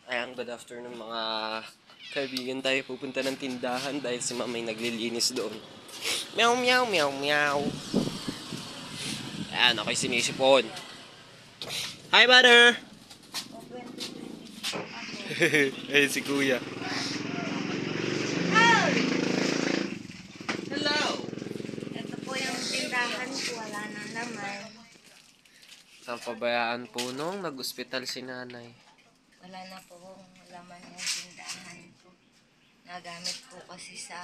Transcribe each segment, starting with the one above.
Ayan, good afternoon mga kaibigan tayo. Pupunta ng tindahan dahil si mamay naglilinis doon. Meow, meow, meow, meow. Ayan, ako'y sinisipon. Hi, butter! Ayun si kuya. Hello! Ito po yung tindahan ko, wala na naman. Napabayaan po nung nag-ospital si nanay. Wala na po kung laman yung tindahan ko. Nagamit po kasi sa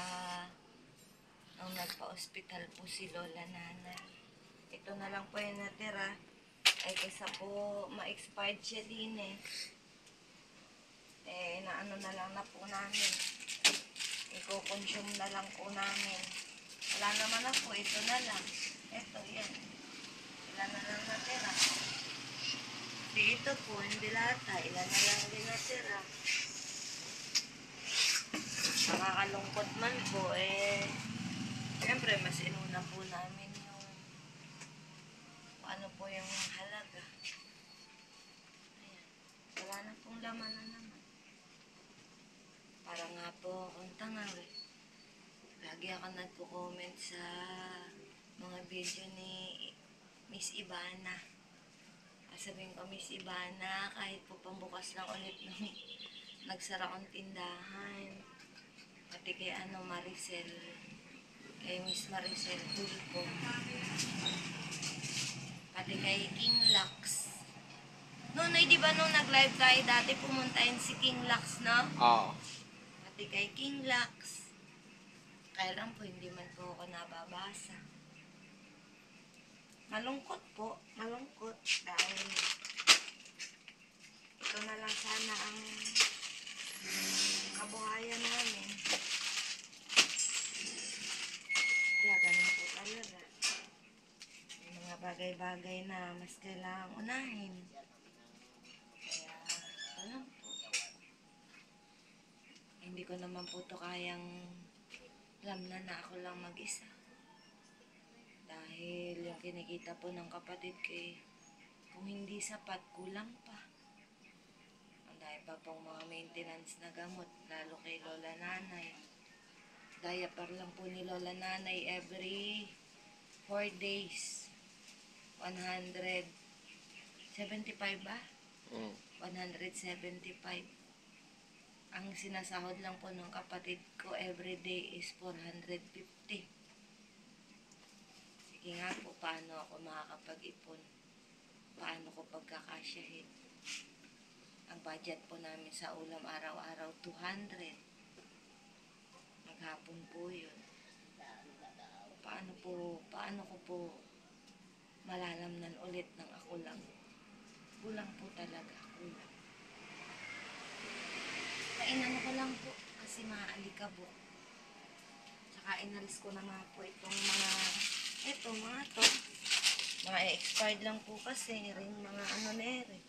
nung nagpa-hospital po si Lola Nanay. Ito na lang po yung natira. Ay kaysa po ma-expired siya din eh. Naano na lang na po namin. Iko-consume na lang po namin. Wala naman na po, ito na lang. Ito, yan. Ilan na lang natira. Dito po, hindi lata. Ilan na lang din natira. Nakakalungkot man po, siyempre, mas inuna po namin yung ano po yung halaga. Ayan. Wala na pong laman na naman. Para nga po akong tanga eh. Lagi ako nagko-comment sa mga video ni Miss Ivana. Sabihin ko, Miss Ivana, kahit po pambukas lang ulit nung nagsara kong tindahan. Pati kay Maricel, kay Miss Maricel Tulpo. Pati kay King Lux. Nonoy, di ba nung nag-live tayo dati, pumunta yun si King Lux, no? Oo. Pati kay King Lux. Kaya lang po, hindi man po ako nababasa. Malungkot po. Malungkot. Dahil ito na lang sana ang kabuhayan namin. Wala, ganun po talaga. May mga bagay-bagay na mas kailangang unahin. Kaya, alam po. Hindi ko naman po ito kayang lamnan na ako lang mag-isa. Dahil yung kinikita po ng kapatid ko kung hindi sapat, kulang pa. Ang dahil pa pong mga maintenance na gamot, lalo kay Lola Nanay. Diaper lang po ni Lola Nanay every 4 days. 175 ba? 175. Ang sinasahod lang po ng kapatid ko every day is 450. Sige nga po, paano ako makakapag-ipon? Paano ko pagkakasyahin? Ang budget po namin sa ulam araw-araw, 200. Maghapon po yun. Paano ko po malalamnan ulit ng ako lang? Kulang po talaga, kulang. Kainan ko lang po kasi maalikabok. Tsaka inalis ko na nga po itong mga to. Mga expired lang po kasi rin mga ano na rin.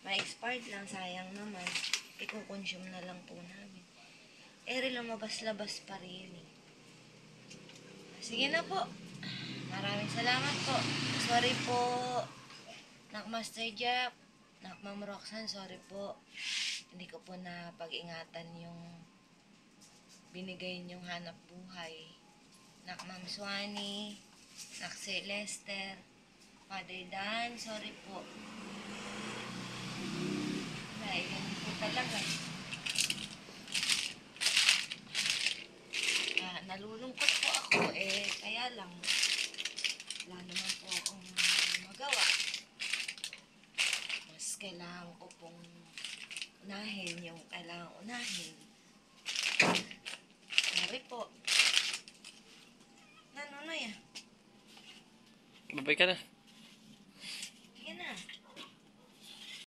Mga expired lang, sayang naman. Iko-consume na lang po namin. Lumabas-labas pa rin eh. Sige na po. Maraming salamat po. Sorry po, Nak Master Jack, Nak Ma'am Roxanne, sorry po. Hindi ko po na pag-ingatan yung binigay niyong hanap buhay. Nak Ma'am Swanee, Nak Lester, Father Dan, sorry po. Wala, ganun po talaga. Nalulungkot po ako kaya lang, wala naman po akong magawa. Mas kailangan ko pong unahin yung kailangan unahin. Sorry po. Ano yan? Babay ka na.